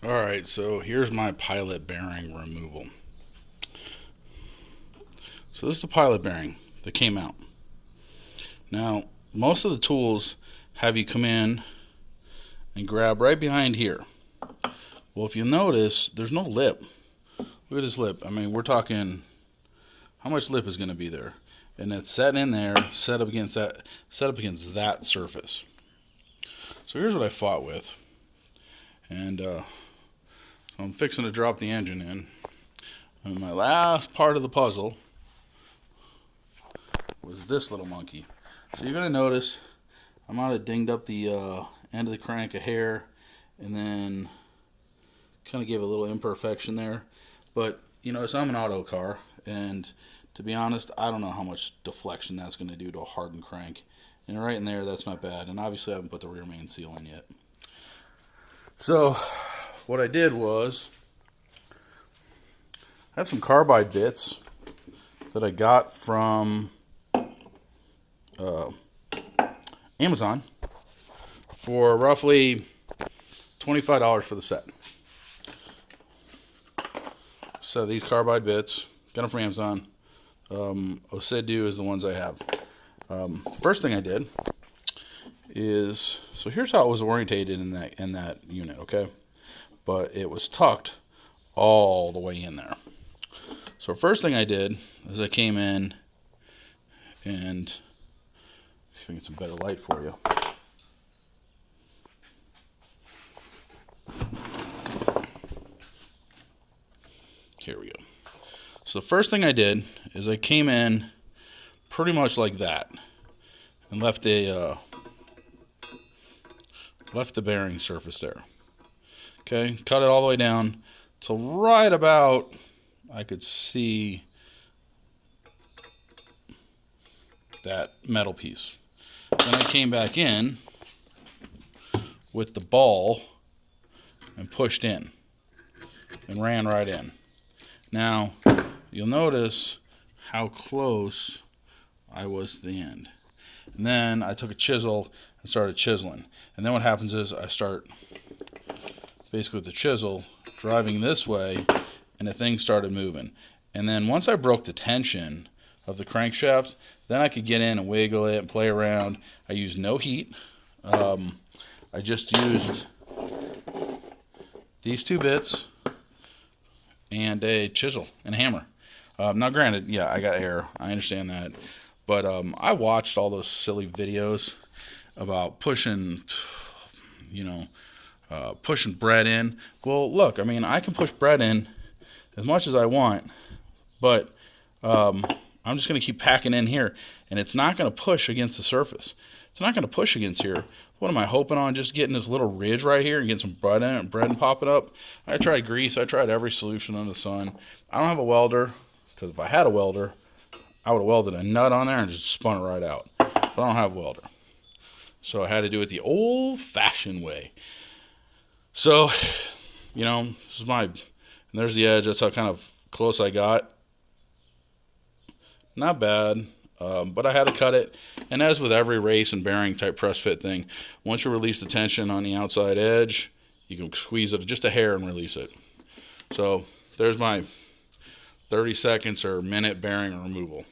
Alright, so here's my pilot bearing removal. So this is the pilot bearing that came out. Now, most of the tools have you come in and grab right behind here. Well, if you notice, there's no lip. Look at this lip. I mean, we're talking, how much lip is going to be there? And it's set in there, set up against that surface. So here's what I fought with. And I'm fixing to drop the engine in. And my last part of the puzzle was this little monkey. So you're going to notice I might have dinged up the end of the crank a hair and then kind of gave a little imperfection there. But, you know, so I'm an auto car, and to be honest, I don't know how much deflection that's going to do to a hardened crank. And right in there, that's not bad. And obviously I haven't put the rear main seal in yet. So what I did was I have some carbide bits that I got from Amazon for roughly $25 for the set. So these carbide bits, got them from Amazon. Osidu is the ones I have. First thing I did is, so here's how it was orientated in that unit, okay? But it was tucked all the way in there. So first thing I did is I came in and, see if I can get some better light for you. Here we go. So the first thing I did is I came in pretty much like that and left the bearing surface there. Okay, cut it all the way down to right about, I could see that metal piece. Then I came back in with the ball and pushed in and ran right in. Now, you'll notice how close I was to the end. And then I took a chisel and started chiseling. And then what happens is I start basically with the chisel driving this way, and the thing started moving. And then once I broke the tension of the crankshaft, then I could get in and wiggle it and play around. I used no heat. I just used these two bits and a chisel and a hammer. Now granted, yeah, I got air. I understand that. But I watched all those silly videos about pushing, pushing bread in. Well, look, I mean, I can push bread in as much as I want, but I'm just going to keep packing in here, and it's not going to push against the surface. It's not going to push against here. What am I hoping on? Just getting this little ridge right here and getting some bread in it, bread and pop it up. I tried grease. I tried every solution under the sun. I don't have a welder, because if I had a welder, I would have welded a nut on there and just spun it right out. But I don't have a welder. So I had to do it the old-fashioned way. So, this is and there's the edge. That's how kind of close I got. Not bad, but I had to cut it. And as with every race and bearing type press fit thing, once you release the tension on the outside edge, you can squeeze it just a hair and release it. So there's my 30 seconds or minute bearing removal.